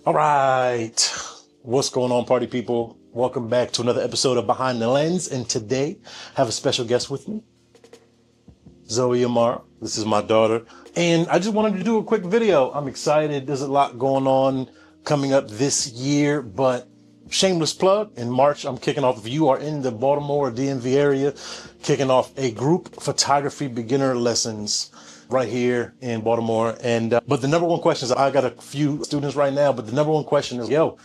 All right. What's going on, party people? Welcome back to another episode of Behind the Lens. And today I have a special guest with me, Zoe Amar. This is my daughter. And I just wanted to do a quick video. I'm excited. There's a lot going on coming up this year, but shameless plug. In March, I'm kicking off, if you are in the Baltimore DMV area, kicking off a group photography beginner lessons right here in Baltimore. And but the number one question is, I got a few students right now, but the number one question is, yo,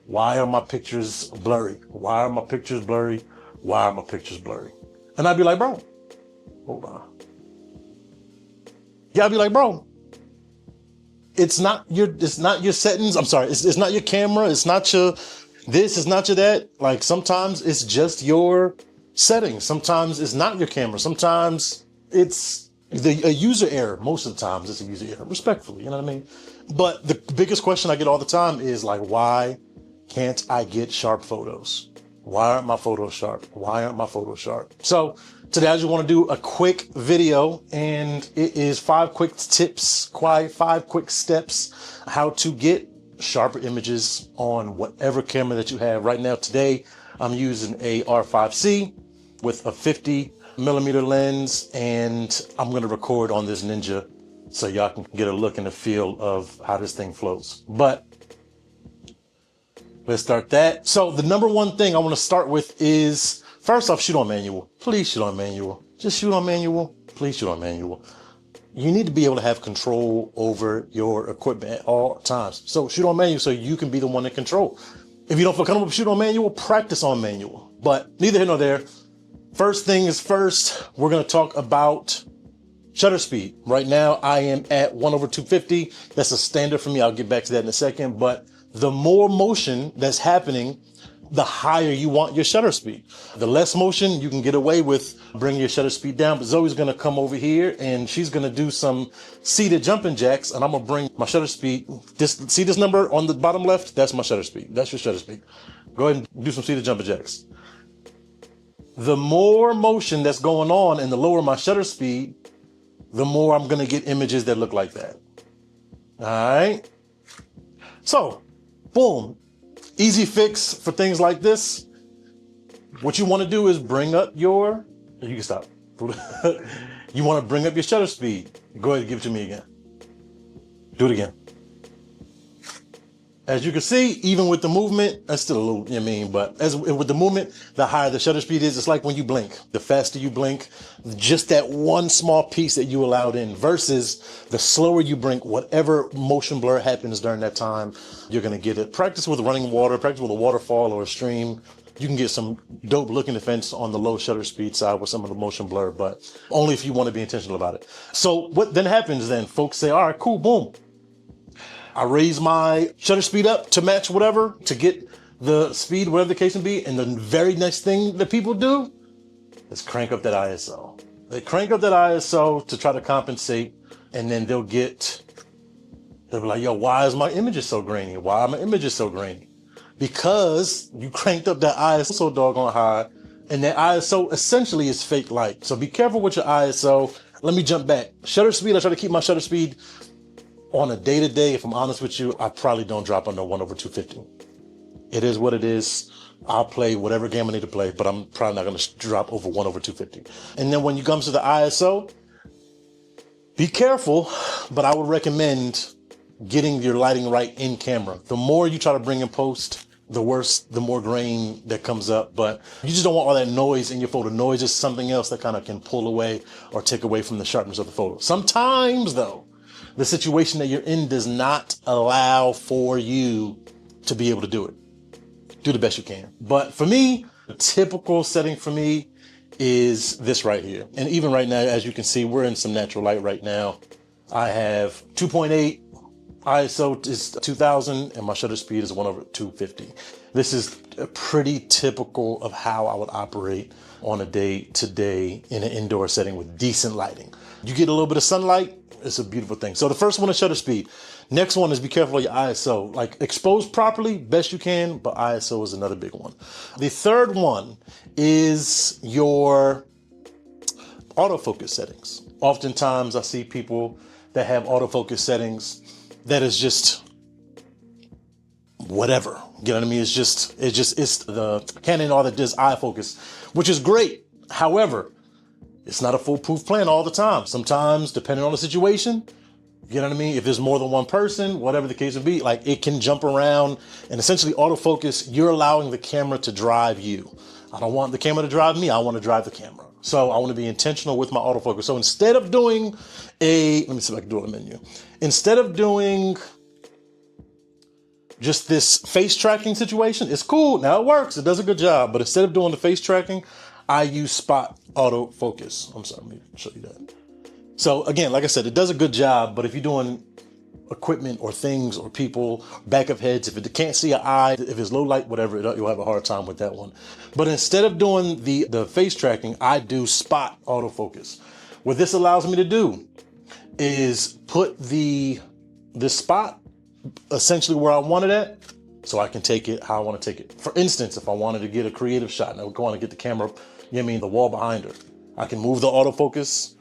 why are my pictures blurry? Why are my pictures blurry? Why are my pictures blurry? And I'd be like, bro, hold on. Yeah, I'd be like, bro, it's not your settings. I'm sorry. It's not your camera. It's not your this. It's not your that. Like, sometimes it's just your settings. Sometimes it's not your camera. Sometimes it's a user error. Most of the times it's a user error, respectfully, you know what I mean? But the biggest question I get all the time is like, why can't I get sharp photos? Why aren't my photos sharp? Why aren't my photos sharp? So today I just want to do a quick video, and it is 5 quick tips, 5 quick steps, how to get sharper images on whatever camera that you have. Right now, today, I'm using a R5C with a 50mm lens, and I'm going to record on this Ninja so y'all can get a look and a feel of how this thing flows. But let's start that. So the number one thing I want to start with is, first off, shoot on manual. Please shoot on manual. Just shoot on manual. Please shoot on manual. You need to be able to have control over your equipment at all times. So shoot on manual so you can be the one in control. If you don't feel comfortable shooting on manual, practice on manual. But neither here nor there. First thing is first, we're going to talk about shutter speed. Right now, I am at 1/250. That's a standard for me. I'll get back to that in a second. But the more motion that's happening, the higher you want your shutter speed. The less motion, you can get away with bringing your shutter speed down. But Zoe's going to come over here and she's going to do some seated jumping jacks, and I'm going to bring my shutter speed. See this number on the bottom left? That's my shutter speed. That's your shutter speed. Go ahead and do some seated jumping jacks. The more motion that's going on and the lower my shutter speed, the more I'm going to get images that look like that. All right. So, boom. Easy fix for things like this. What you want to do is bring up your, you can stop. You want to bring up your shutter speed. Go ahead and give it to me again. Do it again. As you can see, even with the movement, that's still a little, you know what I mean, but with the movement, the higher the shutter speed is. It's like when you blink. The faster you blink, just that one small piece that you allowed in, versus the slower you blink, whatever motion blur happens during that time, you're going to get it. Practice with running water, practice with a waterfall or a stream. You can get some dope looking effects on the low shutter speed side with some of the motion blur, but only if you want to be intentional about it. So what then happens then? Folks say, all right, cool, boom. I raise my shutter speed up to match whatever, to get the speed, whatever the case may be. And the very next thing that people do is crank up that ISO. They crank up that ISO to try to compensate. And then they'll be like, yo, why is my images so grainy? Why are my images so grainy? Because you cranked up that ISO so doggone high. And that ISO essentially is fake light. So be careful with your ISO. Let me jump back. Shutter speed, I try to keep my shutter speed on a day-to-day, if I'm honest with you, I probably don't drop under 1/250. It is what it is. I'll play whatever game I need to play, but I'm probably not going to drop over 1/250. And then when you come to the ISO, be careful, but I would recommend getting your lighting right in camera. The more you try to bring in post, the worse, the more grain that comes up. But you just don't want all that noise in your photo. Noise is something else that kind of can pull away or take away from the sharpness of the photo. Sometimes, though, the situation that you're in does not allow for you to be able to do it. Do the best you can. But for me, the typical setting for me is this right here. And even right now, as you can see, we're in some natural light right now. I have 2.8, ISO is 2000, and my shutter speed is 1/250. This is pretty typical of how I would operate on a day-to-day in an indoor setting with decent lighting. You get a little bit of sunlight, it's a beautiful thing. So the first one is shutter speed. Next one is be careful of your ISO. Like, expose properly, best you can, but ISO is another big one. The third one is your autofocus settings. Oftentimes I see people that have autofocus settings that is just whatever. You know what I mean? It's the Canon R that does autofocus, which is great. However, it's not a foolproof plan all the time. Sometimes, depending on the situation, you know what I mean? If there's more than one person, whatever the case would be, like it can jump around, and essentially autofocus, you're allowing the camera to drive you. I don't want the camera to drive me. I want to drive the camera. So I want to be intentional with my autofocus. So instead of doing let me see if I can do it on the menu. Instead of doing just this face tracking situation, it's cool. Now it works. It does a good job. But instead of doing the face tracking, I use spot autofocus. I'm sorry, let me show you that. So again, like I said, it does a good job, but if you're doing equipment or things or people, back of heads, if it can't see an eye, if it's low light, whatever, you'll have a hard time with that one. But instead of doing the face tracking, I do spot autofocus. What this allows me to do is put the spot essentially where I want it at, so I can take it how I want to take it. For instance, if I wanted to get a creative shot and I would want to get the camera, you know what I mean, the wall behind her, I can move the autofocus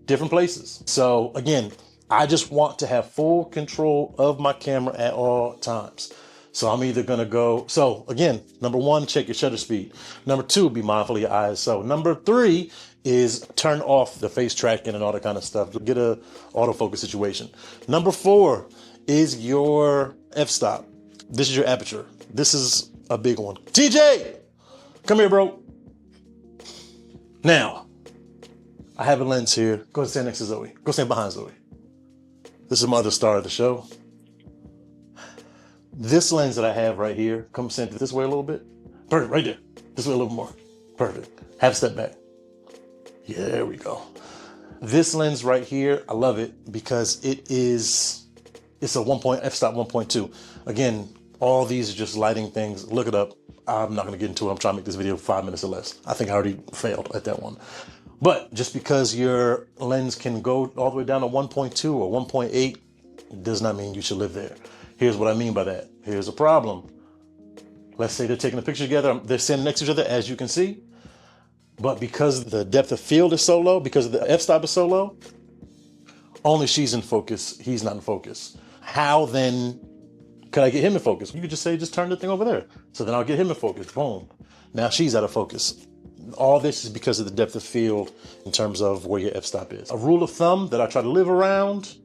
different places. So again, I just want to have full control of my camera at all times. So I'm either gonna go, so again, number one, check your shutter speed. Number two, be mindful of your ISO. Number three is turn off the face tracking and all that kind of stuff. Get a autofocus situation. Number four is your f-stop. This is your aperture. This is a big one. TJ, come here, bro. Now, I have a lens here. Go stand next to Zoe. Go stand behind Zoe. This is my other star of the show. This lens that I have right here, come stand this way a little bit. Perfect, right there. This way a little more. Perfect. Half step back. Yeah, there we go. This lens right here, I love it because it's a f-stop 1.2. Again, all these are just lighting things. Look it up. I'm not gonna get into it. I'm trying to make this video 5 minutes or less. I think I already failed at that one. But just because your lens can go all the way down to 1.2 or 1.8 does not mean you should live there. Here's what I mean by that. Here's a problem. Let's say they're taking a picture together. They're standing next to each other, as you can see. But because the depth of field is so low, because the f-stop is so low, only she's in focus, he's not in focus. How then could I get him in focus? You could just say, just turn the thing over there. So then I'll get him in focus, boom. Now she's out of focus. All this is because of the depth of field in terms of where your f-stop is. A rule of thumb that I try to live around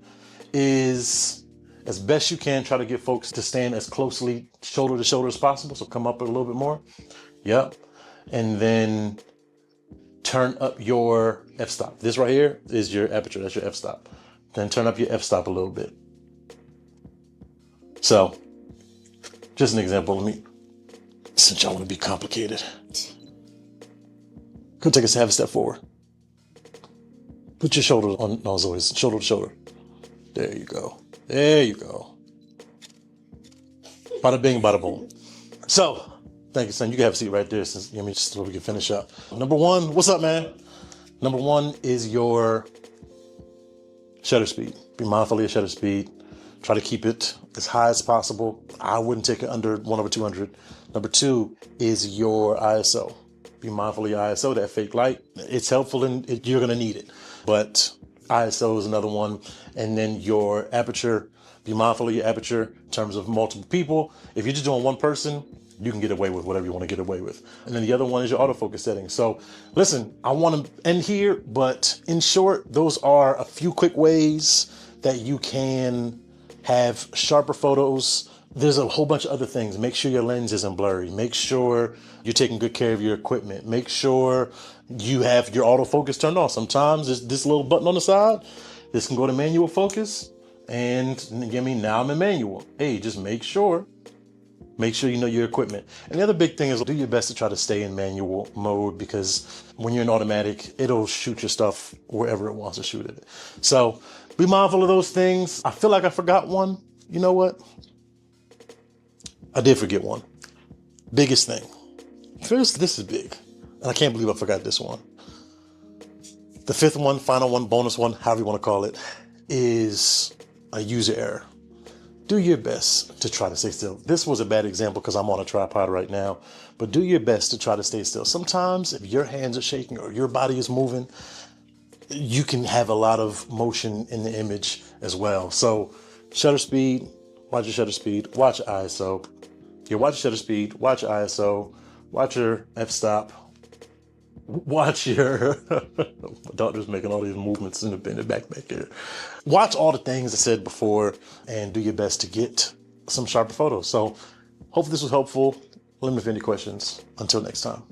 is, as best you can, try to get folks to stand as closely shoulder to shoulder as possible. So come up a little bit more. Yep. And then turn up your f-stop. This right here is your aperture. That's your f-stop. Then turn up your f-stop a little bit. So, just an example. Since y'all want to be complicated, go take a half a step forward. Put your shoulder on Zoe's, shoulder to shoulder. There you go. There you go. Bada bing, bada boom. So, thank you, son. You can have a seat right there since just so we can finish up. Number one, what's up, man? Number one is your shutter speed. Be mindful of your shutter speed. Try to keep it as high as possible. I wouldn't take it under 1/200. Number two is your ISO. Be mindful of your ISO, that fake light. It's helpful and you're gonna need it. But ISO is another one. And then your aperture, be mindful of your aperture in terms of multiple people. If you're just doing one person, you can get away with whatever you want to get away with. And then the other one is your autofocus settings. So listen, I want to end here, but in short, those are a few quick ways that you can have sharper photos. There's a whole bunch of other things. Make sure your lens isn't blurry. Make sure you're taking good care of your equipment. Make sure you have your autofocus turned off. Sometimes there's this little button on the side. This can go to manual focus. And now I'm in manual. Hey, just make sure you know your equipment. And the other big thing is do your best to try to stay in manual mode, because when you're in automatic, it'll shoot your stuff wherever it wants to shoot it. So be mindful of those things. I feel like I forgot one. You know what? I did forget one. Biggest thing. First, this is big. And I can't believe I forgot this one. The fifth one, final one, bonus one, however you want to call it, is a user error. Do your best to try to stay still. This was a bad example because I'm on a tripod right now, but do your best to try to stay still. Sometimes if your hands are shaking or your body is moving, you can have a lot of motion in the image as well. So shutter speed, watch your shutter speed, watch ISO. You watch your shutter speed, watch ISO, watch your f-stop, watch your, my daughter's making all these movements in the back here. Watch all the things I said before and do your best to get some sharper photos. So hopefully this was helpful. Let me know if you have any questions. Until next time.